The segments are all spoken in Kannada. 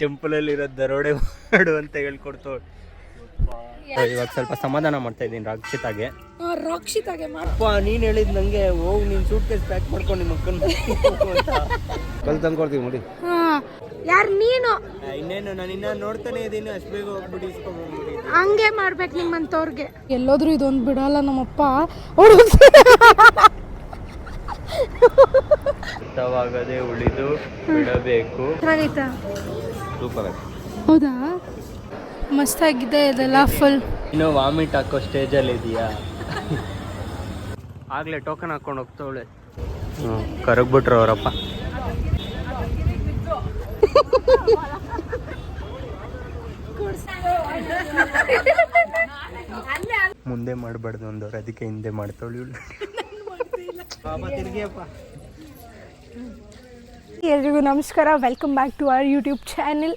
ಟೆಂಪಲಲ್ಲಿ ಇರೋ ದರೋಡೆ ಮಾಡು ಅಂತ ಹೇಳ್ಕೊಡ್ತು. ಇವಾಗ ಸ್ವಲ್ಪ ಸಮಾಧಾನ ಮಾಡ್ತಾ ಇದ್ದೀನಿ ರಕ್ಷಿತಾಗೆ. ನೀನ್ ಹೇಳಿದ್ ನಂಗೆ ಹೋಗಿ ನೀನ್ ಸೂಟ್ ಕೇಸ್ ಪ್ಯಾಕ್ ಮಾಡ್ಕೊಂಡು ನಿಮ್ಮ ಅಕ್ಕನ ಕಲ್ ತಂದ್ಕೊಡ್ತೀವಿ ನೋಡಿ. ಯಾರು ನೀನು? ಇನ್ನೇನು ನಾನು ಇನ್ನ ನೋಡ್ತಾನೆ ಇದ್ದೀನಿ, ಅಷ್ಟು ಬೇಗ ಹೋಗ್ಬಿಟ್ಟು ಇಸ್ಕೊಂಡ್ಬಿಡಿ. ಹಂಗೆ ಮಾಡ್ಬೇಕು ನಿಮ್ಮಂತವ್ರಿಗೆ. ಎಲ್ಲೋದ್ರೂ ಇದೊಂದು ಬಿಡಲ್ಲ ನಮ್ಮಪ್ಪ. ಅರ್ಥವಾಗದೆ ಉಳಿದು ಬಿಡಬೇಕು. ಸೂಪರ್ ಆಗಿ. ಹೌದಾ, ಮಸ್ತ್ ಆಗಿದೆ ಇದೆಲ್ಲ. ಫುಲ್ ಇನ್ನು ವಾಮಿಟ್ ಹಾಕೋ ಸ್ಟೇಜಲ್ಲಿ ಇದೆಯಾ? ಆಗ್ಲೇ ಟೋಕನ್ ಹಾಕೊಂಡು ಹೋಗ್ತವಳೆ. ಕರಗ್ಬಿಟ್ರು ಅವರಪ್ಪ. ಮುಂದೆ ಮಾಡಬಾರ್ದು ಅಂದವ್ರು, ಅದಕ್ಕೆ ಹಿಂದೆ ಮಾಡ್ತಾವಳಿ. ಎಲ್ರಿಗೂ ನಮಸ್ಕಾರ, welcome back to our YouTube channel.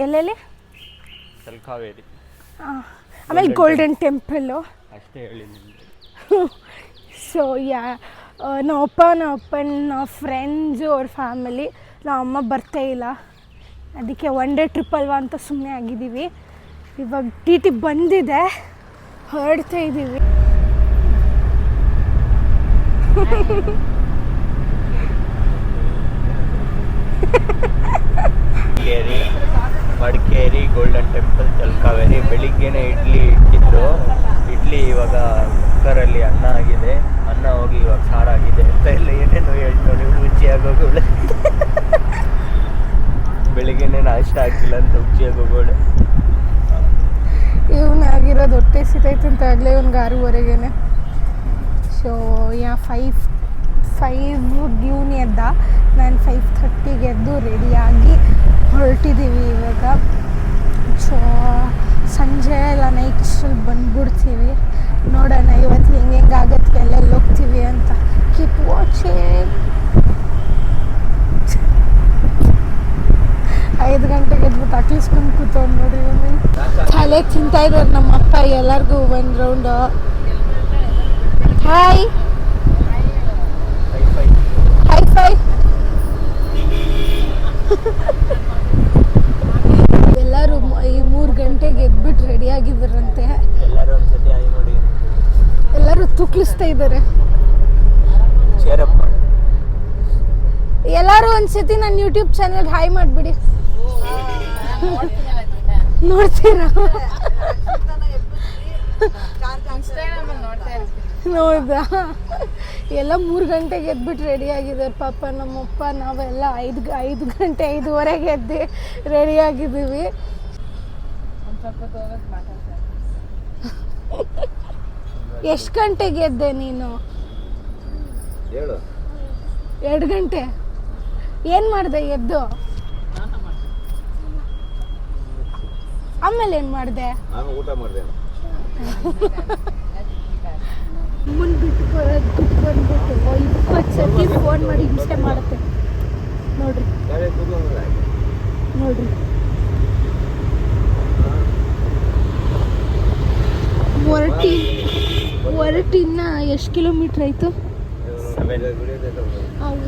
ಎಲ್ಲೆಲ್ಲಿ? ತಲಕಾವೇರಿ, ಆಮೇಲೆ ಗೋಲ್ಡನ್ ಟೆಂಪಲ್ಲು ಅಷ್ಟೇ ಹೇಳಿ. ಸೊ ನಮ್ಮ ಫ್ರೆಂಡ್ಸು ಅವ್ರ ಫ್ಯಾಮಿಲಿ, ನಮ್ಮ ಅಮ್ಮ ಬರ್ತೇ ಇಲ್ಲ, ಅದಕ್ಕೆ ಒನ್ ಡೇ ಟ್ರಿಪ್ ಅಲ್ವಾ ಅಂತ ಸುಮ್ಮನೆ ಆಗಿದ್ದೀವಿ. ಇವಾಗ ಟಿ ಟಿ ಬಂದಿದೆ, ಹೊರಡ್ತಾ ಇದ್ದೀವಿ. Madikeri, Golden Temple, Talakaveri. ಬೆಳಿಗ್ಗೆನೇ ಇಡ್ಲಿ ಇಟ್ಟಿದ್ರು. ಇಡ್ಲಿ ಇವಾಗ ಕುಕ್ಕರಲ್ಲಿ ಅನ್ನ ಆಗಿದೆ, ಅನ್ನ ಹೋಗಿ ಇವಾಗ ಸಾರಾಗಿದೆ ಅಂತ ಎಲ್ಲ ಏನೇನೋ ಹೇಳ್ತಾರೆ. ರುಚಿಯಾಗೋಗೋಳೆ. ಬೆಳಿಗ್ಗೆನೇ ನಾಷ್ಟ ಆಗಿಲ್ಲ ಅಂತ ರುಚಿಯಾಗೋಗೋಳೆ. ಇವನಾಗಿರೋದು ಹೊಟ್ಟೆ ಸಿತೈತೆ ಅಂತ ಆಗಲೇ ಇವ್ನಿಗೆ 6:30ಗೆ. ಸೊ 5 ಇವನು ಎದ್ದ, ನಾನು 5:30ಗೆ ಎದ್ದು ರೆಡಿಯಾಗಿ ಹೊರಟಿದ್ದೀವಿ ಇವಾಗ. ಸೊ ಸಂಜೆ ಎಲ್ಲ ನೈಟ್ ಇಷ್ಟಲ್ಲಿ ಬಂದ್ಬಿಡ್ತೀವಿ. ನೋಡೋಣ ಇವತ್ತು ಹೆಂಗೆ ಆಗತ್ತೆ, ಎಲ್ಲೆಲ್ಲಿ ಹೋಗ್ತೀವಿ ಅಂತ. Keep watching. 5 ಗಂಟೆಗೆ ಎದ್ಬಿಟ್ಟು ಅಟ್ಲಿಸ್ಕೊಂಡು ಕೂತ್ಕೊಂಡು ನೋಡಿ. ತಲೆ ತಿಂತಾ ಇದ್ದಾರೆ ನಮ್ಮ ಅಪ್ಪ ಎಲ್ಲರಿಗೂ ಒಂದು ರೌಂಡು. Hi high five. ಎಲ್ಲರೂ 3 ಗಂಟೆಗೆ ಎದ್ಬಿಟ್ಟು ರೆಡಿ ಆಗಿದ್ದಾರಂತೆ. ಎಲ್ಲರೂ ತುಕ್ಲಿಸ್ತಾ ಇದ್ದಾರೆ. ಎಲ್ಲರೂ ಒಂದ್ಸತಿ ನನ್ನ ಯೂಟ್ಯೂಬ್ ಚಾನಲ್ಗೆ ಹಾಯ್ ಮಾಡಿಬಿಡಿ. ನೋಡ್ತೀರಾ? ಹೌದಾ? ಎಲ್ಲ 3 ಗಂಟೆಗೆ ಎದ್ಬಿಟ್ಟು ರೆಡಿ ಆಗಿದ್ದಾರೆ ಪಾಪ ನಮ್ಮಪ್ಪ. ನಾವೆಲ್ಲ 5 ಗಂಟೆ 5:30ಗೆ ಎದ್ದು ರೆಡಿ ಆಗಿದ್ದೀವಿ. ಎಷ್ಟು ಗಂಟೆಗೆ ಎದ್ದೆ ನೀನು? 2 ಗಂಟೆ. ಏನು ಮಾಡಿದೆ ಎದ್ದು? ಆಮೇಲೆ ಏನು ಮಾಡಿದೆ? ಊಟ ಮಾಡಿದೆ. ಮುಂದ್ಬಿಟ್ಟು ಬರೋದು ಬಂದ್ಬಿಟ್ಟು 20 ಸತಿ ಫೋನ್ ಮಾಡಿ ಹಿಂಸೆ ಮಾಡುತ್ತೆ. ನೋಡ್ರಿ ಹೊರಟಿನ ಎಷ್ಟು ಕಿಲೋಮೀಟ್ರ್ ಆಯಿತು?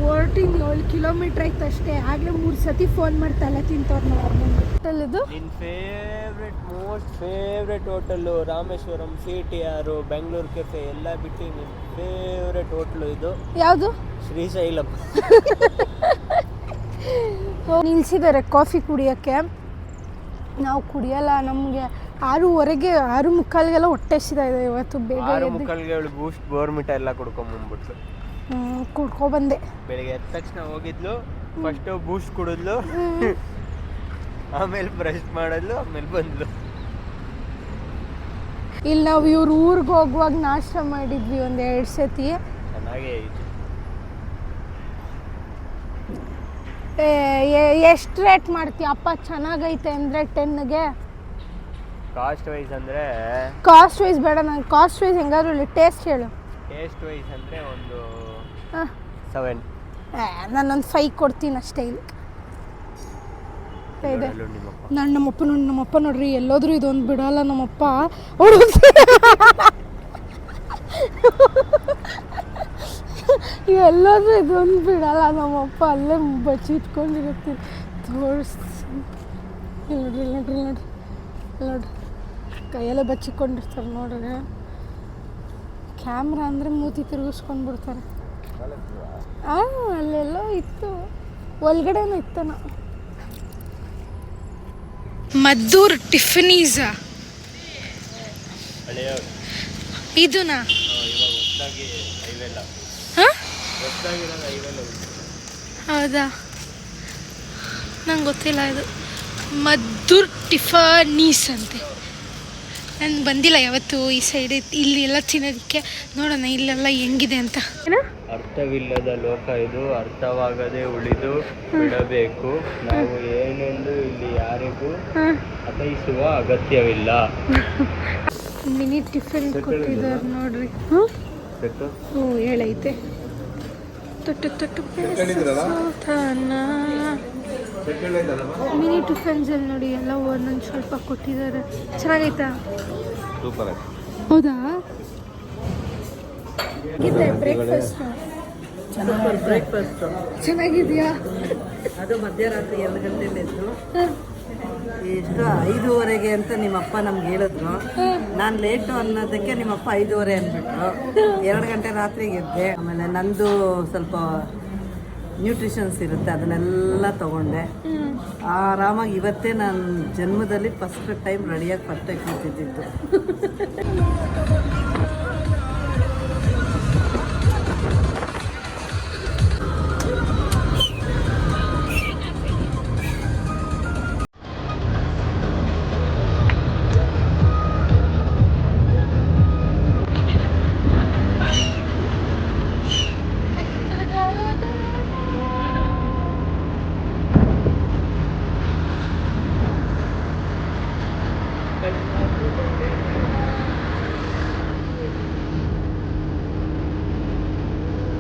ಹೊರಟಿನ 7 ಕಿಲೋಮೀಟ್ರ್ ಆಯ್ತು ಅಷ್ಟೇ. ಆಗಲೇ 3 ಸತಿ ಫೋನ್ ಮಾಡಿ ತಲೆ ತಿಂತವ್ರು ನಾವು. ಇದು ನಿನ್ನ most favourite hotel Rameshwaram, CTR, Bengaluru cafe ಎಲ್ಲ ಬಿಟ್ಟು ನಿನ್ನ ಫೇವ್ರೆಟ್ ಹೋಟ್ಲು ಇದು ಯಾವುದು? ಶ್ರೀಶೈಲಂ. ನಿಲ್ಸಿದ್ದಾರೆ ಕಾಫಿ ಕುಡಿಯೋಕ್ಕೆ. ನಾವು ಕುಡಿಯಲ್ಲ. ನಮಗೆ 6:30ಗೆ 6:45ಗೆಲ್ಲ ಹೊಟ್ಟೆ ಸಿಗ್ತಾ ಇದೆ ಇವತ್ತು. ಬೇಗ 6:45ಗೆ ಬೂಸ್ಟ್ ಬೋರ್ಮಿಟ ಎಲ್ಲ ಕುಡ್ಕೊಂಬಂದ್ಬಿಟ್ಲು. ಕುಡ್ಕೊಬಂದೆ. ಬೆಳಿಗ್ಗೆ ಎದ್ದ ತಕ್ಷಣ ಹೋಗಿದ್ಲು, ಫಸ್ಟು ಬೂಸ್ಟ್ ಕುಡಿದ್ಲು, ಆಮೇಲೆ ಬ್ರಷ್ ಮಾಡಿದ್ಲು, ಆಮೇಲೆ ಬಂದ್ಲು. ಇಲ್ಲಿ ನಾವು ಇವ್ರ ಊರಿಗೆ ಹೋಗುವಾಗ ನಾಷ್ಟ ಮಾಡಿದ್ವಿ 1-2 ಸತಿ. ಚೆನ್ನಾಗೇ ಐತಿ. ಎಷ್ಟು ರೇಟ್ ಮಾಡ್ತೀಯ ಅಪ್ಪ? ಚೆನ್ನಾಗೈತೆ ಅಂದರೆ 10ಗೆ. ಕಾಸ್ಟ್ ವೈಸ್ ಅಂದರೆ? ಕಾಸ್ಟ್ ವೈಸ್ ಬೇಡ ನಂಗೆ. ಕಾಸ್ಟ್ ವೈಸ್ ಹೆಂಗಾದ್ರೂ ಇಲ್ಲಿ ಟೇಸ್ಟ್ ಹೇಳು. ಟೇಸ್ಟ್ ವೈಸ್ ಅಂದರೆ ಒಂದು 7. ನಾನೊಂದು 5 ಕೊಡ್ತೀನಿ ಅಷ್ಟೇ. ಇಲ್ಲಿ ಬರ್ತಾ ಇದೆ. ನಿಮ್ಮಪ್ಪ ನಮ್ಮಪ್ಪ ನೋಡ್ರಿ ಎಲ್ಲೋದ್ರೂ ಇದೊಂದು ಬಿಡಲ್ಲ ನಮ್ಮಪ್ಪ. ಎಲ್ಲೋದ್ರೂ ಇದೊಂದು ಬಿಡಲ್ಲ ನಮ್ಮಪ್ಪ, ಅಲ್ಲೇ ಬಚ್ಚಿಟ್ಕೊಂಡಿರ್ತೀವಿ. ನೋಡ್ರಿ ಕೈಯಲ್ಲೇ ಬಚ್ಚಿಕೊಂಡಿರ್ತಾರೆ ನೋಡ್ರಿ. ಕ್ಯಾಮ್ರಾ ಅಂದರೆ ಮೂತಿ ತಿರುಗಿಸ್ಕೊಂಡ್ಬಿಡ್ತಾರೆ. ಅಲ್ಲೆಲ್ಲೋ ಇತ್ತು, ಒಳಗಡೆನೂ ಇತ್ತನ. ಮದ್ದೂರ್ ಟಿಫನೀಸ ಇದನಾ? ಹೌದಾ, ನಂಗೆ ಗೊತ್ತಿಲ್ಲ. ಇದು ಮದ್ದೂರ್ ಟಿಫನೀಸ್ ಅಂತೆ. ನಾನು ಬಂದಿಲ್ಲ ಯಾವತ್ತು ಈ ಸೈಡ್, ಇಲ್ಲಿ ಎಲ್ಲ ತಿನ್ನೋದಕ್ಕೆ. ನೋಡೋಣ ಇಲ್ಲೆಲ್ಲ ಹೆಂಗಿದೆ ಅಂತ. ಅರ್ಥವಿಲ್ಲದ ಲೋಕ ಇದು, ಅರ್ಥವಾಗದೆ ಉಳಿದು ಬಿಡಬೇಕು. ನಾವು ಏನೆಂದು ಇಲ್ಲಿ ಯಾರಿಗೂ ಅರ್ಥೈಸುವ ಅಗತ್ಯವಿಲ್ಲ. ಮಿನಿ ಟಿಫಿನ್ ಕೊಟ್ಟಿದ್ದಾರೆ ನೋಡ್ರಿ. ಹ್ಞೂ ಹೇಳೈತೆ. ತೊಟ್ಟು ಮಿನಿ ಟಿಫನ್ಸ್ ಅಲ್ಲಿ ನೋಡಿ ಎಲ್ಲ ಒಂದೊಂದು ಸ್ವಲ್ಪ ಕೊಟ್ಟಿದ್ದಾರೆ. ಚೆನ್ನಾಗೈತಾ? ಸೂಪರ್ ಆಗಿ. ಹೌದಾ? ಬ್ರೇಕ್ಫಾಸ್ಟ್ ಚೆನ್ನಾಗಿದೆಯಾ? ಅದು ಮಧ್ಯರಾತ್ರಿ 2 ಗಂಟೆಲಿ ಎದ್ದು ಎಷ್ಟು 5:15 ಅಂತ ನಿಮ್ಮಪ್ಪ ನಮ್ಗೆ ಹೇಳಿದ್ರು. ನಾನು ಲೇಟು ಅನ್ನೋದಕ್ಕೆ ನಿಮ್ಮಪ್ಪ 5:15 ಅಂದ್ಬಿಟ್ರು. 2 ಗಂಟೆ ರಾತ್ರಿಗೆ ಎದ್ದೆ. ಆಮೇಲೆ ನಂದು ಸ್ವಲ್ಪ ನ್ಯೂಟ್ರಿಷನ್ಸ್ ಇರುತ್ತೆ, ಅದನ್ನೆಲ್ಲ ತೊಗೊಂಡೆ. ಆರಾಮಾಗಿ ಇವತ್ತೇ ನಾನು ಜನ್ಮದಲ್ಲಿ ಫಸ್ಟ್ ಟೈಮ್ ರೆಡಿಯಾಗಿ ಫಸ್ಟಾಗಿ ಕೂತಿದ್ದಿತ್ತು.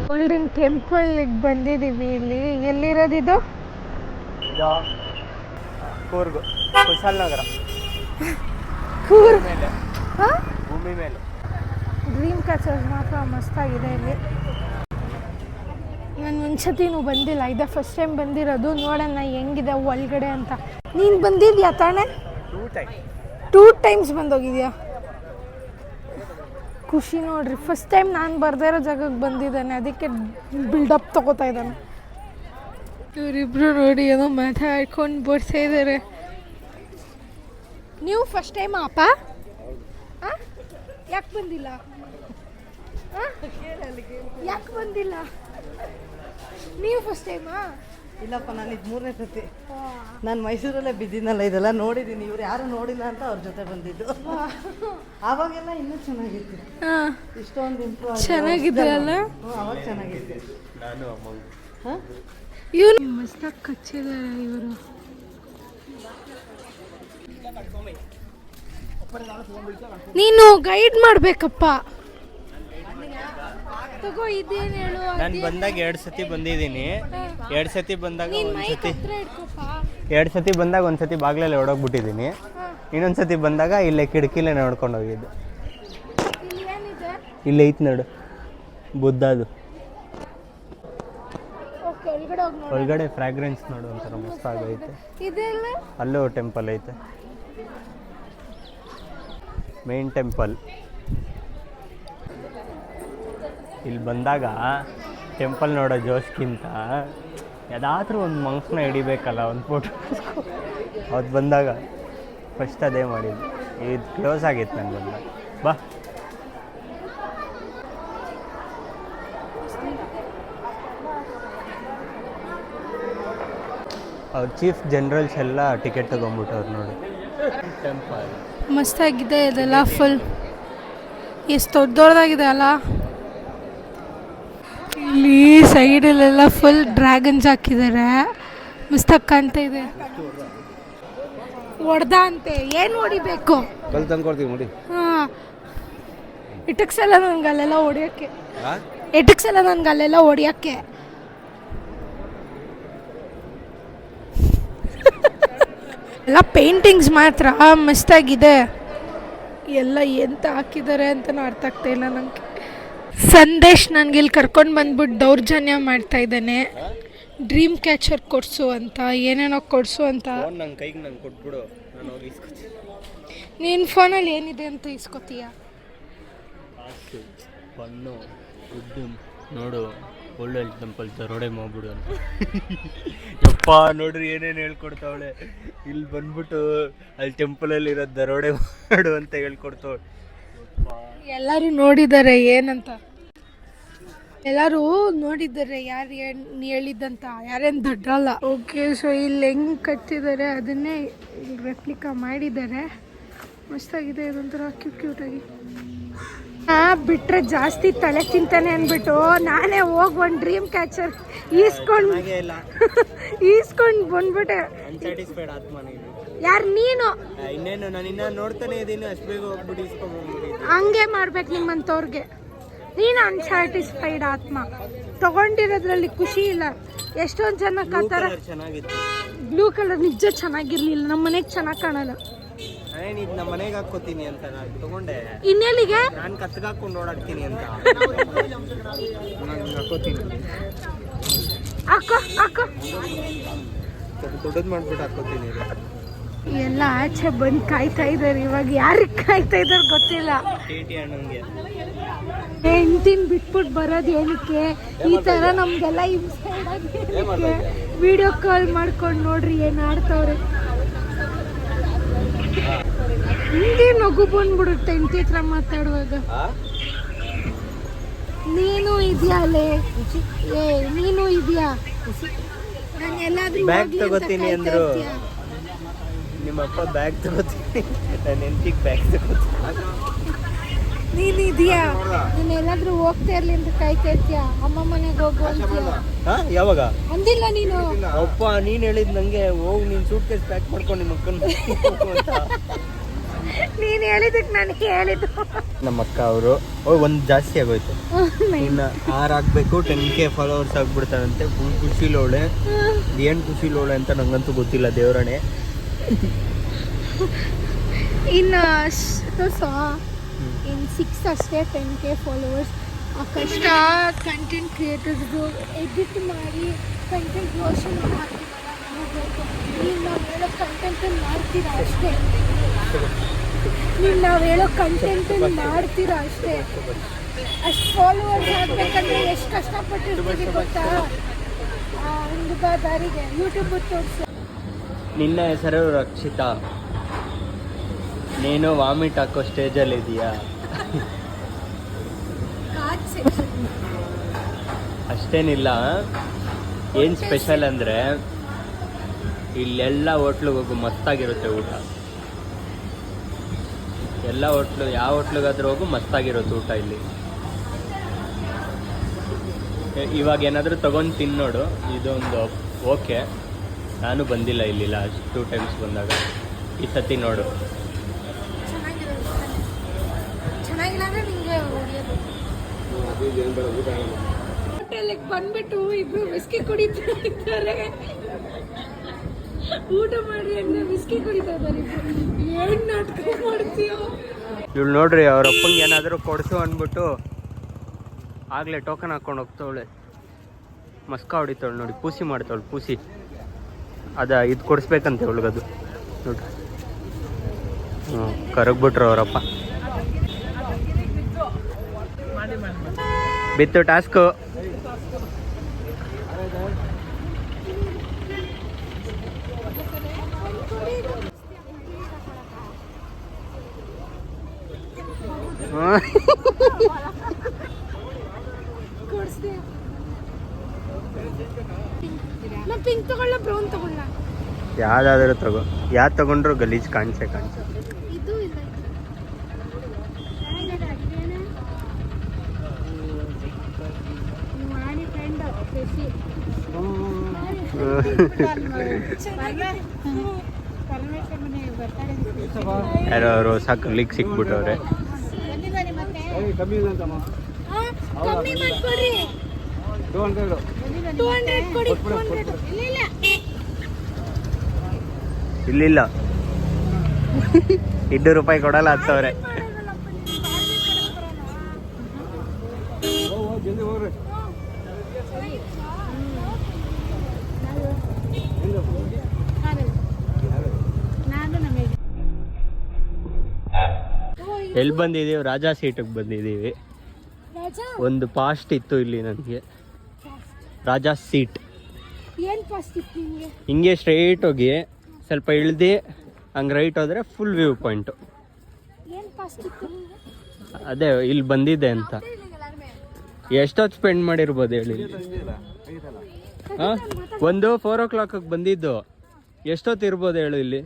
ಗೋಲ್ಡನ್ ಟೆಂಪಲ್ಗೆ ಬಂದಿದ್ದೀವಿ. ಇಲ್ಲಿ ಎಲ್ಲಿರೋದಿದು? ಕೂರ್ಗು, ಕುಶಾಲನಗರ, ಕೂರ್ಗ್ ಮೇಲೆ ಭೂಮಿ ಮೇಲೆ. ಡ್ರೀಮ್ ಕ್ಯಾಚರ್ಸ್ ಮಾತ್ರ ಮಸ್ತಾಗಿದೆ ಇಲ್ಲಿ. ನಾನು ಒಂದ್ಸತಿನೂ ಬಂದಿಲ್ಲ, ಇದೇ ಫಸ್ಟ್ ಟೈಮ್ ಬಂದಿರೋದು. ನೋಡೋಣ ಹೆಂಗಿದೆ ಒಳಗಡೆ ಅಂತ. ನೀನು ಬಂದಿದ್ಯಾ ತಾನೇ? 2 ಟೈಮ್ಸ್ ಬಂದೋಗಿದ್ಯಾ? ಖುಷಿ ನೋಡ್ರಿ, ಫಸ್ಟ್ ಟೈಮ್ ನಾನು ಬರ್ದೇ ಇರೋ ಜಾಗಕ್ಕೆ ಬಂದಿದ್ದಾನೆ, ಅದಕ್ಕೆ ಬಿಲ್ಡಪ್ ತಗೋತಾ ಇದ್ದಾನೆ. ಇವರಿಬ್ರು ನೋಡಿ ಏನೋ ಮಾತಾಡ್ಕೊಂಡು ಬರ್ತಾ ಇದ್ದಾರೆ. ನೀವು ಫಸ್ಟ್ ಟೈಮ್ ಅಪ್ಪ? ಯಾಕೆ ಬಂದಿಲ್ಲ? ಯಾಕೆ ಬಂದಿಲ್ಲ? ನೀವು ಫಸ್ಟ್ ಟೈಮಾ? ಇಲ್ಲಪ್ಪ, ನಾನು ಇದು 3ನೇ ಸತಿ. ನಾನು ಮೈಸೂರಲ್ಲೇ ಬಿದ್ದೀನಲ್ಲ, ಇದೆಲ್ಲ ನೋಡಿದ್ದೀನಿ. ಇವ್ರು ಯಾರು ನೋಡಿಲ್ಲ ಅಂತ ಅವ್ರ ಜೊತೆ ಬಂದಿದ್ದು. ಆವಾಗೆಲ್ಲ ಇನ್ನೂ ಚೆನ್ನಾಗಿತ್ತು, ಇಷ್ಟೊಂದು ಇಂಪ್ರೂವ್ ಚೆನ್ನಾಗಿದೆ ಅಲ್ಲ? ಅವಾಗ ಚೆನ್ನಾಗಿತ್ತು. ಇವ್ರು ಮಸ್ತಾಗಿ ಕಚ್ಚಿದ್ದಾರೆ ಇವರು. ನೀನು ಗೈಡ್ ಮಾಡಬೇಕಪ್ಪ. ತಗೋ, ಇದೇನು ಹೇಳು. ನಾನು ಬಂದಾಗ 2 ಸತಿ ಬಂದಿದ್ದೀನಿ. 2 ಸತಿ ಬಂದಾಗ ಒಂದ್ಸತಿ ಬಾಗ್ಲಲ್ಲಿ ಹೊಡೋಗ್ಬಿಟ್ಟಿದ್ದೀನಿ. ಇನ್ನೊಂದು ಸತಿ ಬಂದಾಗ ಇಲ್ಲೇ ಕಿಟಕಿಲೇ ನೋಡ್ಕೊಂಡು ಹೋಗಿದ್ದು. ಇಲ್ಲೇ ಐತೆ ನೋಡು, ಬುದ್ಧದು. ಒಳಗಡೆ ಫ್ರಾಗ್ರೆನ್ಸ್ ನೋಡು, ಒಂಥರ ಮಸ್ತಾಗೈತೆ. ಅಲ್ಲೂ ಟೆಂಪಲ್ ಐತೆ, ಮೇನ್ ಟೆಂಪಲ್. ಇಲ್ಲಿ ಬಂದಾಗ ಟೆಂಪಲ್ ನೋಡೋ ಜೋಶ್ಗಿಂತ ಯಾವುದಾದ್ರೂ ಒಂದು ಮಂಕ್ಸ್ನ ಹಿಡಿಬೇಕಲ್ಲ, ಒಂದು ಫೋಟೋ. ಅವತ್ತು ಬಂದಾಗ ಫಸ್ಟ್ ಅದೇ ಮಾಡಿದ್ದು. ಇದು ಕ್ಲೋಸ್ ಆಗಿತ್ತು ನಂಗೆ ಬಂದಾಗ. ಬಾ, ಅವ್ರು ಚೀಫ್ ಜನರಲ್ಸ್ ಎಲ್ಲ ಟಿಕೆಟ್ ತೊಗೊಂಡ್ಬಿಟ್ಟವ್ರು ನೋಡಿ. ಟೆಂಪಲ್ ಮಸ್ತಾಗಿದೆ ಇದೆಲ್ಲ, ಫುಲ್ ಎಷ್ಟು ದೊಡ್ಡದಾಗಿದೆ ಅಲ್ಲ. ಇಲ್ಲಿ ಸೈಡಲ್ಲೆಲ್ಲ ಫುಲ್ ಡ್ರ್ಯಾಗನ್ಸ್ ಹಾಕಿದ್ದಾರೆ, ಮಸ್ತಾಗಿ ಕಾಣ್ತಾ ಇದೆ. ಹೊಡೆದ ಅಂತೆ, ಏನು ಹೊಡಿಬೇಕು? ಕಲ್ ತಂದ್ಕೊಡ್ತೀವಿ ನೋಡಿ. ಹಾಂ, ಇಟಕ್ಸಲ್ಲ ನನಗೆ ಅಲ್ಲೆಲ್ಲ ಹೊಡಿಯೋಕ್ಕೆ. ಇಟಕ್ಸಲ್ಲ ನನಗೆ ಅಲ್ಲೆಲ್ಲ ಹೊಡಿಯೋಕ್ಕೆ. ಎಲ್ಲ ಪೇಂಟಿಂಗ್ಸ್ ಮಾತ್ರ ಮಸ್ತಾಗಿದೆ. ಎಲ್ಲ ಎಂತ ಹಾಕಿದ್ದಾರೆ ಅಂತಲೂ ಅರ್ಥ ಆಗ್ತಾ ಇಲ್ಲ ನನಗೆ. ಸಂದೇಶ್ ನನಗೆ ಇಲ್ಲಿ ಕರ್ಕೊಂಡು ಬಂದ್ಬಿಟ್ಟು ದೌರ್ಜನ್ಯ ಮಾಡ್ತಾ ಇದ್ದಾನೆ. ಡ್ರೀಮ್ ಕ್ಯಾಚರ್ ಕೊಡಿಸು ಅಂತ, ಏನೇನೋ ಕೊಡಿಸು ಅಂತ. ನನ್ನ ಕೈಗೆ ನಂಗೆ ಕೊಟ್ಬಿಡು, ನಾನು ಹೋಗಿ ಇಸ್ಕೊತೀನಿ. ನಿನ್ನ ಫೋನಲ್ಲಿ ಏನಿದೆ ಅಂತ ಇಸ್ಕೊತೀಯ? ಬಣ್ಣು ದುಡ್ಡು ನೋಡು, ಒಳ್ಳೆ ಟೆಂಪಲ್ ದರೋಡೆ ಮಾಡ್ಬಿಡು ಅಂತ. ಯಪ್ಪ ನೋಡ್ರಿ ಏನೇನು ಹೇಳ್ಕೊಡ್ತಾವಳೆ. ಇಲ್ಲಿ ಬಂದ್ಬಿಟ್ಟು ಅಲ್ಲಿ ಟೆಂಪಲಲ್ಲಿ ಇರೋ ದರೋಡೆ ಮಾಡು ಅಂತ ಹೇಳ್ಕೊಡ್ತಾವಳೆ. ಎಲ್ಲರೂ ನೋಡಿದ್ದಾರೆ ಏನಂತ, ಎಲ್ಲರೂ ನೋಡಿದ್ದಾರೆ ಯಾರು ಹೇಳಿದ್ದಂತ, ಯಾರೇನು ದೊಡ್ಡಲ್ಲ. ಓಕೆ, ಸೊ ಇಲ್ಲಿ ಹೆಂಗೆ ಕಟ್ಟಿದ್ದಾರೆ ಅದನ್ನೇ ಇಲ್ಲಿ ರೆಪ್ಲಿಕಾ ಮಾಡಿದ್ದಾರೆ. ಮಸ್ತಾಗಿದೆ, ಇದೊಂಥರ ಕ್ಯೂಟಾಗಿ. ಬಿಟ್ಟರೆ ಜಾಸ್ತಿ ತಲೆ ತಿಂತಾನೆ ಅಂದ್ಬಿಟ್ಟು ನಾನೇ ಹೋಗಿ ಒಂದು ಡ್ರೀಮ್ ಕ್ಯಾಚರ್ ಈಸ್ಕೊಂಡು ಬಂದ್ಬಿಟ್ಟೆ. ಅನ್ಸ್ಯಾಟಿಸ್ಫೈಡ್ ಆತ್ಮ ನೀನು. ಯಾರು ನೀನು? ಇನ್ನೇನು ನಾನು ಇನ್ನ ನೋಡ್ತಾನೆ ಇದ್ದೀನಿ, ಅಷ್ಟು ಬೇಗ ಹೋಗ್ಬಿಟ್ಟು ಇಸ್ಕೊಂಡ್ಬಿಡಿ. ಹಂಗೆ ಮಾಡ್ಬೇಕು ನಿಮ್ಮಂಥವ್ರಿಗೆ. ನೀನು ಅನ್ಸ್ಯಾಟಿಸ್ಫೈಡ್ ಆತ್ಮ. ತಗೊಂಡಿರೋದ್ರಲ್ಲಿ ಖುಷಿ ಇಲ್ಲ. ಎಷ್ಟೊಂದು ಜನ ಕಾತಾರ. ಚೆನ್ನಾಗಿತ್ತು ಬ್ಲೂ ಕಲರ್, ನಿಜ ಚೆನ್ನಾಗಿರ್ಲಿಲ್ಲ. ನಮ್ಮ ಮನೆಗೆ ಚೆನ್ನಾಗಿ ಕಾಣಲ್ಲ. ಇದು ನಮ್ಮ ಮನೆಗೆ ಹಾಕೋತೀನಿ ಅಂತ ನಾನು ತಗೊಂಡೆ. ಇನ್ನೆಲ್ಲಿಗೆ? ನಾನು ಕತ್ಗೆ ಹಾಕೊಂಡು ಓಡಾಡ್ತೀನಿ ಅಂತ ನಾನು ಹಾಕೋತೀನಿ. ಹಾಕೋ ಹಾಕೋ, ದೊಡ್ಡದು ಮಾಡ್ಬಿಟ್ಟು ಹಾಕೋತೀನಿ. ಎಲ್ಲ ಆಚೆ ಬಂದು ಕಾಯ್ತಾ ಇದ್ದಾರೆ. ಇವಾಗ ಯಾರಿಗೆ ಕಾಯ್ತಾ ಇದ್ದಾರೆ ಗೊತ್ತಿಲ್ಲ. ಅಣ್ಣಂಗೆ ಹೆಂಡ್ತಿನ ಬಿಟ್ಬಿಟ್ಟು ಬರೋದು ಏನಕ್ಕೆ? ಈ ಥರ ನಮಗೆಲ್ಲ ಹಿಂಸೆ ಇಡೋದು. ವಿಡಿಯೋ ಕಾಲ್ ಮಾಡ್ಕೊಂಡು ನೋಡ್ರಿ ಏನು ಆಡ್ತವ್ರೆ. ಹಿಂಗೆ ನಗು ಬಂದ್ಬಿಡುತ್ತೆ ಹೆಂಡತಿ ಹತ್ರ ಮಾತಾಡುವಾಗ. ನೀನು ಇದೆಯಾ ಅಲ್ಲೇ? ನೀನು ಇದೆಯಾ? ನಾನು ಎಲ್ಲಾದ್ರೂ ಬ್ಯಾಗ್ ತಗೋತೀನಿ ಅಂದ್ರು. ನಿಮ್ಮಪ್ಪ ಬ್ಯಾಗ್ ತಗೋತೀನಿ, ನಾನು ಹೆಂಡತಿಗೆ ಬ್ಯಾಗ್ ತಗೋತೀನಿ. ನೀನು ಇದೆಯಾ? ನಾನು ಎಲ್ಲಾದ್ರೂ ಹೋಗ್ತಾ ಇರ್ಲಿ ಅಂತ ಕಾಯ್ತಾ ಇರ್ತೀಯ? ಅಮ್ಮ ಮನೆಗೆ ಹೋಗು ಅಂತೀಯ. ಯಾವಾಗ ಅಂದಿಲ್ಲ ನೀನು? ಅಪ್ಪ ನೀನು ಹೇಳಿದ್ ನಂಗೆ ಹೋಗಿ ನೀನು ಸೂಟ್ ಕೇಸ್ ಪ್ಯಾಕ್ ಮಾಡ್ಕೊಂಡು ನಿಮ್ಮ ಅಕ್ಕನ ಅಂತ. ನೀನು ಹೇಳಿದಕ್ಕೆ ನಾನು ಹೇಳಿದ್ದು. ನಮ್ಮ ಅಕ್ಕ ಅವರು ಒಂದು ಜಾಸ್ತಿ ಆಗೋಯ್ತು. ಇನ್ನು 6 ಆಗಬೇಕು, 10K ಫಾಲೋವರ್ಸ್ ಆಗ್ಬಿಡ್ತಾರಂತೆ. ಫುಲ್ ಖುಷಿಲೋಳೆ. ಏನು ಖುಷಿಲೋಳೆ ಅಂತ ನಂಗಂತೂ ಗೊತ್ತಿಲ್ಲ, ದೇವರಣೆ. ಇನ್ನು ಇನ್ 6 ಅಷ್ಟೇ 10K ಫಾಲೋವರ್ಸ್. ಕಷ್ಟ ಕಂಟೆಂಟ್ ಕ್ರಿಯೇಟರ್ಸ್ದು ಎಡಿಟ್ ಮಾಡಿ ಕಂಟೆಂಟ್ ಕ್ರಿಯೇಷನ್ ನೀನು ನಾವು ಹೇಳೋ ಕಂಟೆಂಟನ್ನು ಮಾಡ್ತೀರಾ ಅಷ್ಟೇ. ನೀನು ನಾವು ಹೇಳೋ ಕಂಟೆಂಟನ್ನು ಮಾಡ್ತೀರಾ ಅಷ್ಟೇ. ಅಷ್ಟು ಫಾಲೋವರ್ಸ್ ಆಗಬೇಕಂದ್ರೆ ಎಷ್ಟು ಕಷ್ಟಪಟ್ಟಿರ್ತೀವಿ ಗೊತ್ತಾ? ಒಂದು ದಾರಿಗೆ ಯೂಟ್ಯೂಬ್ ತೋರಿಸಿ. ನಿನ್ನ ಹೆಸರು ರಕ್ಷಿತಾ, ನೀನು ವಾಮಿಟ್ ಹಾಕೋ ಸ್ಟೇಜಲ್ಲಿ ಇದೆಯಾ? ಅಷ್ಟೇನಿಲ್ಲ. ಏನು ಸ್ಪೆಷಲ್ ಅಂದರೆ ಇಲ್ಲೆಲ್ಲ ಹೋಟ್ಲಿಗೆ ಹೋಗು, ಮಸ್ತಾಗಿರುತ್ತೆ ಊಟ. ಎಲ್ಲ ಹೋಟ್ಲು, ಯಾವ ಹೋಟ್ಲಿಗಾದ್ರೂ ಹೋಗು, ಮಸ್ತಾಗಿರುತ್ತೆ ಊಟ ಇಲ್ಲಿ. ಇವಾಗ ಏನಾದರೂ ತೊಗೊಂಡು ತಿನ್ನೋಡು, ಇದೊಂದು ಓಕೆ. ನಾನು ಬಂದಿಲ್ಲ ಇಲ್ಲಿ ಲಾಸ್ಟ್ 2 ಟೈಮ್ಸ್ ಬಂದಾಗ. ಈ ಸತಿ ನೋಡು. ಹೋಟೆಲಿಗೆ ಬಂದ್ಬಿಟ್ಟು ಇಬ್ರು ವಿಸ್ಕಿ ಕುಡಿತಾ ಇದ್ದಾರೆ. ಊಟ ಮಾಡಿ ಅಂದ್ರೆ ವಿಸ್ಕಿ ಕುಡಿತಾ ಇದ್ದಾರೆ. ಏನು ನಾಟಕ ಮಾಡ್ತೀಯೋ? ಇವಳು ನೋಡ್ರಿ, ಅವ್ರ ಅಪ್ಪಂಗೆ ಏನಾದರೂ ಕೊಡಿಸು ಅಂದ್ಬಿಟ್ಟು ಆಗಲೇ ಟೋಕನ್ ಹಾಕ್ಕೊಂಡು ಹೋಗ್ತಾವಳೆ. ಮಸ್ಕ ಹೊಡಿತಾವಳು ನೋಡಿ, ಪೂಸಿ ಮಾಡ್ತಾವಳು ಪೂಸಿ. ಇದು ಕೊಡಿಸ್ಬೇಕಂತೆ ಅವಳಿಗದು ನೋಡ್ರಿ. ಕರಗ್ಬಿಟ್ರು ಅವರಪ್ಪ. ಬಿತ್ತು ಟಾಸ್ಕು. ಪಿಂಕ್ ತಗೊಳ್ಳ, ಬ್ರೌನ್ ತಗೊಳ್ಳ? ಯಾವ್ದಾದ್ರು ತಗೋ. ಯಾವ್ದು ತಗೊಂಡ್ರು ಗಲೀಜ್ ಕಾಣಿಸೇ ಕಾಣಿಸ. ಇದು ಇಲ್ಲ. ಯಾರೋ ಅವರು ಹೊಸ ಕಲೀಗ್ ಸಿಕ್ಬಿಟ್ಟವ್ರೆ. ಕಮ್ಮಿ ಮಾಡ್ಕೊಡ್ರಿ. 200 ಕೊಡಿ. ಇಲ್ಲ ಇಲ್ಲಿಲ್ಲ 200 ರೂಪಾಯಿ ಕೊಡಲ್ಲ 10,000. ಎಲ್ಲಿ ಬಂದಿದ್ದೀವಿ? ರಾಜಾ ಸೀಟಿಗೆ ಬಂದಿದ್ದೀವಿ. ಒಂದು ಪಾಸ್ಟ್ ಇತ್ತು ಇಲ್ಲಿ ನನಗೆ, ರಾಜಾ ಸೀಟ್. ಏನ್ ಫಸ್ಟ್ ಇತ್ತು ನಿಮಗೆ? ಹಿಂಗೆ ಸ್ಟ್ರೈಟ್ ಹೋಗಿ ಸ್ವಲ್ಪ ಇಳ್ದು ಹಂಗೆ ರೈಟ್ ಹೋದ್ರೆ ಫುಲ್ ವ್ಯೂ ಪಾಯಿಂಟು. ಏನ್ ಫಸ್ಟ್ ಇತ್ತು ನಿಮಗೆ? ಅದೇ ಇಲ್ಲಿ ಬಂದಿದ್ದೆ ಅಂತ. ಎಷ್ಟೊತ್ತು ಸ್ಪೆಂಡ್ ಮಾಡಿರ್ಬೋದು ಹೇಳಿ? ಹಾಂ, ಒಂದು 4 o'clock ಬಂದಿದ್ದು. ಎಷ್ಟೊತ್ತು ಇರ್ಬೋದು ಹೇಳು? ಇಲ್ಲಿ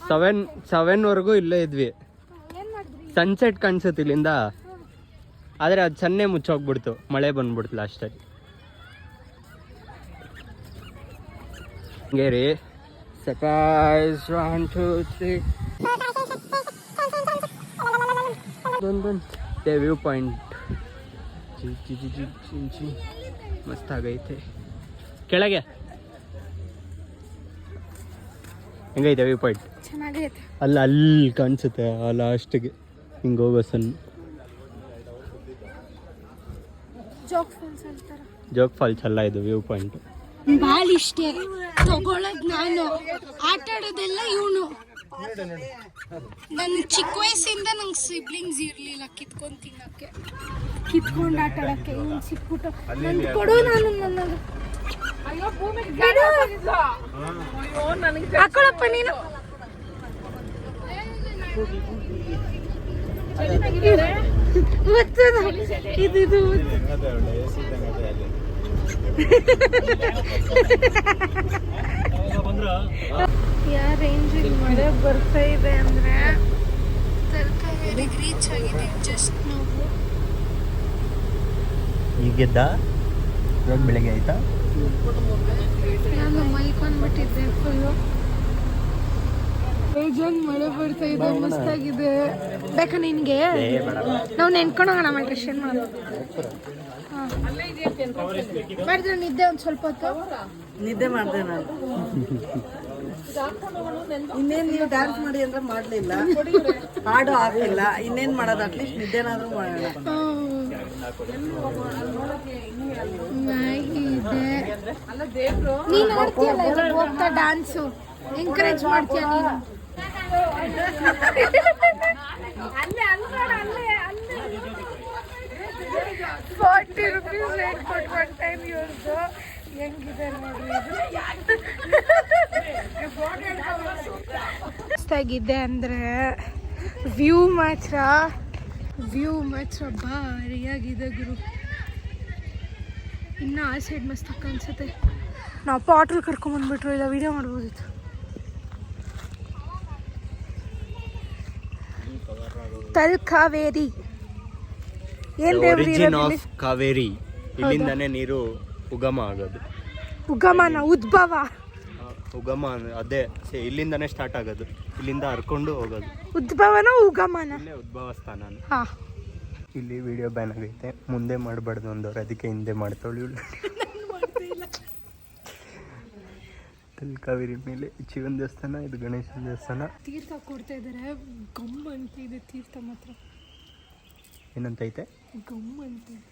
7ವರೆಗೂ ಇಲ್ಲೇ ಇದ್ವಿ. ಏನ್ ಮಾಡಿದ್ರಿ? ಸನ್ಸೆಟ್ ಕಾಣಿಸುತ್ತೆ ಇಲ್ಲಿಂದ, ಆದರೆ ಅದು ಸನ್ನೆ ಮುಚ್ಚೋಗ್ಬಿಡ್ತು, ಮಳೆ ಬಂದ್ಬಿಡ್ತು ಲಾಸ್ಟಲ್ಲಿ. ಹಂಗೆ ರೀ, ಸರ್ಪ್ರೈಸ್ 1 2 3 ಬಂದೆ ವ್ಯೂ ಪಾಯಿಂಟ್. ಮಸ್ತಾಗೈತೆ. ಕೆಳಗೆ ಹೆಂಗೈತೆ ವ್ಯೂ ಪಾಯಿಂಟ್? ಚೆನ್ನಾಗೈತೆ. ಅಲ್ಲಿ ಕಾಣಿಸುತ್ತೆ ಆ ಲಾಸ್ಟ್ಗೆ ಹಿಂಗೆ ಹೋಗೋ ಸಣ್ಣ ಜೋಗ್ ಫಾಲ್ಸ್ ಅಲ್ಲ ಇದು, ವ್ಯೂ ಪಾಯಿಂಟ್. ಭಾಳ ಇಷ್ಟ ತಗೊಳ್ಳೋದು ನಾನು, ಆಟ ಆಡೋದೆಲ್ಲ ಇವನು. ನನ್ನ ಚಿಕ್ಕ ವಯಸ್ಸಿಂದ ನಂಗೆ ಸಿಬ್ಲಿಂಗ್ಸ್ ಇರಲಿಲ್ಲ ಕಿತ್ಕೊಂಡು ತಿನ್ನೋಕ್ಕೆ, ಕಿತ್ಕೊಂಡು ಆಟ ಆಡೋಕ್ಕೆ. ಇವನು ಸಿಕ್ಬಿಟ್ಟು ನಂದು ಕೊಡು, ನಾನು ನನಗೆ ಹಾಕೊಳಪ್ಪ ನೀನು. ಇದು ಯಾವ ರೇಂಜಿಗೆ ಮಳೆ ಬರ್ತಾ ಇದೆ ಅಂದ್ರೆ ತಲಕಾವೇರಿಗೆ ರೀಚ್ ಆಗಿದೆ ಜಸ್ಟ್ ನಾವು. ಈಗೆದ್ದ ಇವಾಗ ಬೆಳಗ್ಗೆ ಆಯ್ತಾ? ನಾನು ಮಲ್ಕೊಂಡ್ಬಿಟ್ಟಿದ್ದೆ ಫುಲ್ಲು. ಬೇಜಾನ್ ಮಳೆ ಬರ್ತಾ ಇದೆ, ಮಸ್ತಾಗಿದೆ. ಬೇಕಾ ನಿನಗೆ? ನಾವು ನೆನ್ಕೊಂಡೋಗೋಣ ಡ್ರೆಸ್ ಏನು ಮಾಡೋದು? ಮಾಡಿದ್ರೆ ನಿದ್ದೆ ಒಂದು ಸ್ವಲ್ಪ ಹೊತ್ತು ನಿದ್ದೆ ಮಾಡಿದೆ ನಾನು. ಇನ್ನೇನು ನೀವು ಡ್ಯಾನ್ಸ್ ಮಾಡಿ ಅಂದ್ರೆ ಮಾಡಲಿಲ್ಲ, ಹಾಡು ಹಾಕಿಲ್ಲ, ಇನ್ನೇನು ಮಾಡೋದು? ಅಟ್ಲೀಸ್ಟ್ ನಿದ್ದೆನಾದ್ರೂ ಮಾಡೋಣ. ನೀನು ಆಡ್ತೀಯಲ್ಲ ಇವಾಗ ಹೋಗ್ತಾ ಡ್ಯಾನ್ಸು, ಎಂಕರೇಜ್ ಮಾಡ್ತೀಯ ನೀನು. 40 rupees ರೇಟ್ ಕೊಟ್ಟು 1 time ಇವ್ರದ್ದು ಹೆಂಗಿದೆ ನೋಡ್ರಿ. ಮಸ್ತಾಗಿದೆ ಅಂದರೆ ವ್ಯೂ ಮಾತ್ರ ಭಾರಿಯಾಗಿದೆ ಗುರು. ಇನ್ನು ಆ ಸೈಡ್ ಮಸ್ತಾಗಿ ಕಾಣಿಸುತ್ತೆ. ನಾವು ಪಾಟ್ಲ್ ಕರ್ಕೊಂಬಂದ್ಬಿಟ್ರು, ಇಲ್ಲ ವಿಡಿಯೋ ಮಾಡ್ಬೋದಿತ್ತು. ತಲಕಾವೇರಿ ಏನ್ ಒರಿಜಿನ್ ಆಫ್ ಕಾವೇರಿ, ಇಲ್ಲಿಂದಾನೇ ನೀರು ಉಗಮ ಆಗೋದು. ಉಗಮನ ಉದ್ಭವ? ಉಗಮ ಅದೇ ಇಲ್ಲಿಂದಾನೇ ಸ್ಟಾರ್ಟ್ ಆಗೋದು, ಇಲ್ಲಿಂದ ಹರ್ಕೊಂಡು ಹೋಗೋದು. ಉದ್ಭವನ ಉಗಮನ? ಇಲ್ಲೇ ಉದ್ಭವ ಸ್ಥಾನ. ಹಾ, ಇಲ್ಲಿ ವಿಡಿಯೋ ಬ್ಯಾನ್ ಆಗೈತೆ, ಮುಂದೆ ಮಾಡಬಾರ್ದು ಅಂದವ್ರು, ಅದಕ್ಕೆ ಹಿಂದೆ ಮಾಡ್ತಾವಳಿ. ತಲಕಾವೇರಿ ಮೇಲೆ ಶಿವನ ದೇವಸ್ಥಾನ, ಇದು ಗಣೇಶನ ದೇವಸ್ಥಾನ. ತೀರ್ಥ ಕೊಡ್ತಾ ಇದ್ದಾರೆ, ಗಮ್ ಅಂತಿದೆ ತೀರ್ಥ ಮಾತ್ರ. ಏನಂತೈತೆ? ಗಮ್ ಅಂತಿದೆ.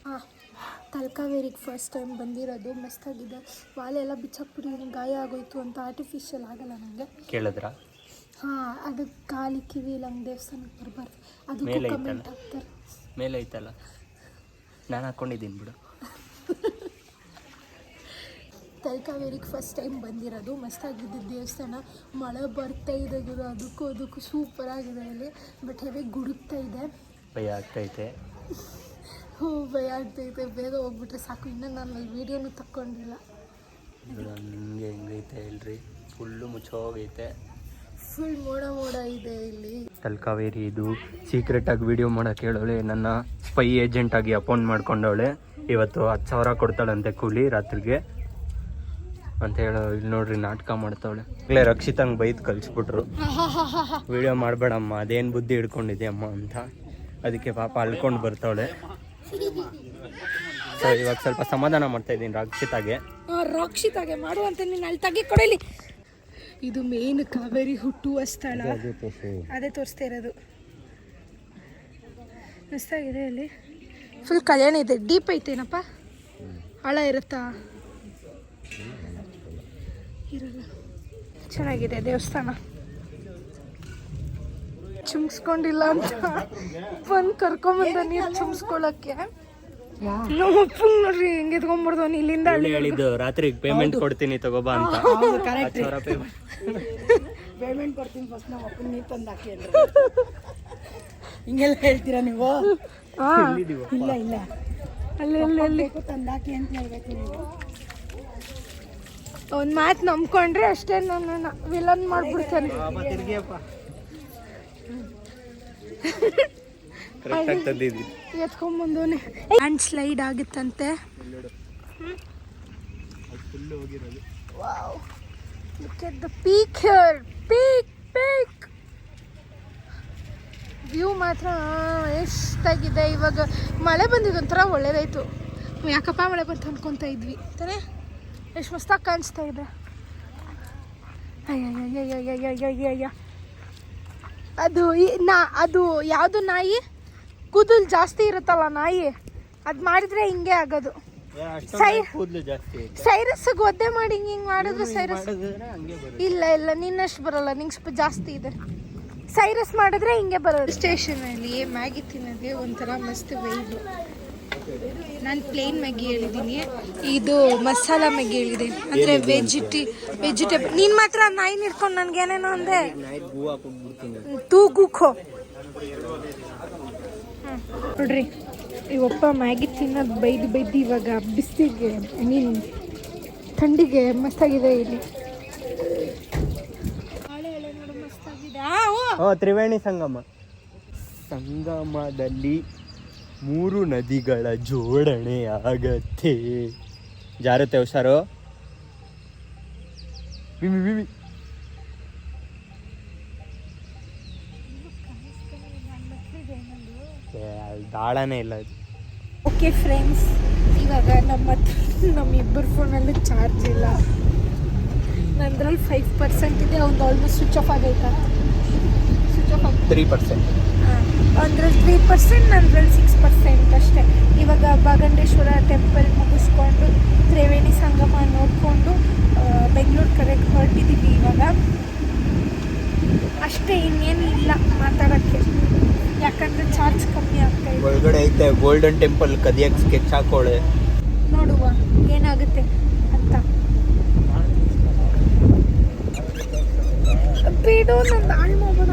ಹಾಂ, ತಲಕಾವೇರಿಗೆ ಫಸ್ಟ್ ಟೈಮ್ ಬಂದಿರೋದು. ಮಸ್ತಾಗಿದೆ. ವಾಲೆಲ್ಲ ಬಿಚ್ಚಾಕ್ಬಿಡಿ, ಗಾಯ ಆಗೋಯ್ತು ಅಂತ. ಆರ್ಟಿಫಿಷಿಯಲ್ ಆಗಲ್ಲ ನನಗೆ. ಕೇಳಿದ್ರ? ಹಾಂ, ಅದು ಗಾಲಿ ಕಿವಿ ಇಲ್ಲ, ಹಂಗೆ ದೇವಸ್ಥಾನಕ್ಕೆ ಬರಬಾರ್ದು. ಅದು ಕಮೆಂಟ್ ಆಗ್ತಾರೆ. ಮೇಲೆ ಐತಲ್ಲ, ನಾನು ಹಾಕ್ಕೊಂಡಿದ್ದೀನಿ ಬಿಡು. ತಲಕಾವೇರಿಗೆ ಫಸ್ಟ್ ಟೈಮ್ ಬಂದಿರೋದು. ಮಸ್ತಾಗಿದ್ದು ದೇವಸ್ಥಾನ. ಮಳೆ ಬರ್ತಾ ಇದೆ ಗುರು, ಅದಕ್ಕೂ ಸೂಪರಾಗಿದೆ ಇಲ್ಲಿ. ಬಟ್ ಹೆವಿ ಗುಡುಕ್ತಾ ಇದೆ, ಭಯ ಆಗ್ತೈತೆ. ಭಯ ಆಗ್ತೈತೆ. ಬೇಗ ಹೋಗ್ಬಿಟ್ರೆ ಸಾಕು. ಇನ್ನೂ ನಾನು ಅಲ್ಲಿ ವೀಡಿಯೋನು ತಕ್ಕೊಂಡಿಲ್ಲ. ಹಂಗೆ ಹೆಂಗೈತೆ ಇಲ್ರಿ, ಫುಲ್ಲು ಮುಚ್ಚೋಗೈತೆ. ಫುಲ್ ಮೋಡ ಇದೆ ಇಲ್ಲಿ. ತಲಕಾವೇರಿ ಇದು ಸೀಕ್ರೆಟಾಗಿ ವಿಡಿಯೋ ಮಾಡೋಕೆ ಹೇಳೋಳೆ, ನನ್ನ ಸ್ಪೈ ಏಜೆಂಟಾಗಿ ಅಪಾಯಿಂಟ್ ಮಾಡ್ಕೊಂಡವಳೆ. ಇವತ್ತು 10,000 ಕೊಡ್ತಾಳಂತೆ ಕೂಲಿ ರಾತ್ರಿಗೆ ಅಂತ ಹೇಳೋ. ಇಲ್ಲಿ ನೋಡ್ರಿ ನಾಟಕ ಮಾಡ್ತಾವಳೆ. ಇಲ್ಲೇ ರಕ್ಷಿತಂಗೆ ಬೈದು ಕಳಿಸ್ಬಿಟ್ರು, ವಿಡಿಯೋ ಮಾಡಬೇಡಮ್ಮ, ಅದೇನು ಬುದ್ಧಿ ಹಿಡ್ಕೊಂಡಿದೆ ಅಮ್ಮ ಅಂತ. ಅದಕ್ಕೆ ಪಾಪ ಅಲ್ಕೊಂಡು ಬರ್ತಾವಳೆ. ಸೊ ಇವಾಗ ಸ್ವಲ್ಪ ಸಮಾಧಾನ ಮಾಡ್ತಾ ಇದ್ದೀನಿ ರಕ್ಷಿತಾಗೆ ಮಾಡುವಂತ. ನೀನು ಅಲ್ಲಿ ತೆಗಿ ಕೊಡಲಿ. ಇದು ಮೇನ್ ಕಾವೇರಿ ಹುಟ್ಟುವ ಸ್ಥಳ. ಅದೇ ತೋರಿಸ್ತಾ ಇರೋದು. ಮಸ್ತಾಗಿದೆ ಅಲ್ಲಿ. ಫುಲ್ ಕಲ್ಯಾಣ ಇದೆ. ಡೀಪ್ ಐತೇನಪ್ಪ? ಆಳ ಇರುತ್ತಾ? ಇರಲ್ಲ. ಚೆನ್ನಾಗಿದೆ ದೇವಸ್ಥಾನ. ಚುಮ್ಸ್ಕೊಂಡಿಲ್ಲ ಅಂತ ಬಂದು ಕರ್ಕೊಂಬಂದ ನೀರು ಚುಮ್ಸ್ಕೊಳಕ್ಕೆ. ನಮ್ಮ ಅಪ್ಪಂಗೆ ನೋಡ್ರಿ ಹೆಂಗೆ ಎತ್ಕೊಂಡ್ಬರ್ದು ಇಲ್ಲಿಂದ. ಹೇಳಿದ್ದು ರಾತ್ರಿ ಪೇಮೆಂಟ್ ಕೊಡ್ತೀನಿ ತಗೋಬಾ ಅಂತ. ಪೇಮೆಂಟ್ ಕೊಡ್ತೀನಿ ಫಸ್ಟ್ ನಮ್ಮ ಅಪ್ಪನ ನೀರು ತಂದು ಹಾಕಿ ಹಿಂಗೆಲ್ಲ ಹೇಳ್ತೀರಾ ನೀವು? ಇಲ್ಲ ಇಲ್ಲ ಅಲ್ಲಿ ತಂದು ಹಾಕಿ ಅಂತ ಹೇಳ್ಬೇಕು ನೀವು. ಒಂದು ಮಾತು ನಂಬ್ಕೊಂಡ್ರೆ ಅಷ್ಟೇ ನನ್ನ ವಿಲನ್ ಮಾಡ್ಬಿಡ್ತಾನೆ. ಎತ್ಕೊಂಡ್ಬಂದವನೆ. ಹ್ಯಾಂಡ್ ಸ್ಲೈಡ್ ಆಗುತ್ತಂತೆ. Look at the peak here. Peak. View ಮಾತ್ರ ಎಷ್ಟಾಗಿದೆ. ಇವಾಗ ಮಳೆ ಬಂದಿದ್ದು ಒಂಥರ ಒಳ್ಳೇದಾಯ್ತು. ಯಾಕಪ್ಪ ಮಳೆ ಬಂತು ಅನ್ಕೊತಾ ಇದ್ವಿ ತಾನೇ. ಎಷ್ಟು ಮಸ್ತಾಗಿ ಕಾಣಿಸ್ತಾ ಇದೆ. ಅಯ್ಯ ಅದು ಯಾವುದು ನಾಯಿ ಕೂದಲು ಜಾಸ್ತಿ ಇರುತ್ತಲ್ಲ ನಾಯಿ, ಅದು ಮಾಡಿದ್ರೆ ಹಿಂಗೆ ಆಗೋದು. ಸೈರಸ್ಗೆ ಒದ್ದೆ ಮಾಡಿ ಹಿಂಗೆ ಮಾಡಿದ್ರೆ ಸೈರಸ್ ಇಲ್ಲ ನಿನ್ನಷ್ಟು ಬರಲ್ಲ, ನಿಂಗೆ ಸ್ವಲ್ಪ ಜಾಸ್ತಿ ಇದೆ. ಸೈರಸ್ ಮಾಡಿದ್ರೆ ಹಿಂಗೆ ಬರೋದು. ಸ್ಟೇಷನಲ್ಲಿ ಮ್ಯಾಗಿ ತಿನ್ನೋದೇ ಒಂಥರ ಮಸ್ತ್ ವೈಬ್. ನಾನು ಪ್ಲೇನ್ ಮ್ಯಾಗಿ ಹೇಳಿದ್ದೀನಿ, ಇದು ಮಸಾಲ ಮ್ಯಾಗಿ ಹೇಳಿದೆ. ಅಂದರೆ ವೆಜಿಟೇಬಲ್. ನೀನು ಮಾತ್ರ ನಾಯಿ ನಿಡ್ಕೊಂಡು ನನಗೇನೇನೋ ಅಂದೆ. ತೂಗುಖೋ ನೋಡ್ರಿ, ಇವಪ್ಪ ಮ್ಯಾಗಿ ತಿನ್ನೋದು ಬೈದು ಇವಾಗ ಬಿಸಿಲಿಗೆ ಥಂಡಿಗೆ ಮಸ್ತಾಗಿದೆ ಇಲ್ಲಿ. ನೋಡು ಮಸ್ತಾಗಿದೆ. ತ್ರಿವೇಣಿ ಸಂಗಮದಲ್ಲಿ 3 ನದಿಗಳ ಜೋಡಣೆ ಆಗತ್ತೆ. ಜಾರತ್ತೆ ಹುಷಾರು. ಬಿಮಿ ದಾಳನೇ ಇಲ್ಲ. ಓಕೆ ಫ್ರೆಂಡ್ಸ್, ಇವಾಗ ನಮ್ಮಿಬ್ಬರ ಫೋನಲ್ಲೂ ಚಾರ್ಜ್ ಇಲ್ಲ. ನಂದ್ರಲ್ಲಿ 5% ಇದೆ. ಒಂದು ಆಲ್ಮೋಸ್ಟ್ ಸ್ವಿಚ್ ಆಫ್ ಆಗೈತಾ? Switch off 3%. ಒಂದ್ರಲ್ಲಿ 3%, ನಂದ್ರಲ್ಲಿ 6% ಅಷ್ಟೇ. ಇವಾಗ ಬಾಗಂಡೇಶ್ವರ ಟೆಂಪಲ್ ಮುಗಿಸ್ಕೊಂಡು ತ್ರಿವೇಣಿ ಸಂಗಮ ನೋಡಿಕೊಂಡು ಬೆಂಗಳೂರು ಕಡೆಗೆ ಹೊರಟಿದ್ದೀವಿ ಇವಾಗ. ಅಷ್ಟೇ, ಇನ್ನೇನು ಇಲ್ಲ ಮಾತಾಡೋಕ್ಕೆ. ಯಾಕಂದ್ರೆ ಚಾರ್ಜ್ ಕಮ್ಮಿ ಆಗ್ತಾ ಇದೆ. ಒಳಗಡೆ ಐತೆ ಗೋಲ್ಡನ್ ಟೆಂಪಲ್ ಕದಿಯಕ್ಕೆ ಸ್ಕೆಚ್ ಹಾಕೋಳೆ. ನೋಡುವ ಏನಾಗುತ್ತೆ ಅಂತ. ಬಿಡು, ನಂದು ಹಾಳು ಮಾಡೋಣ.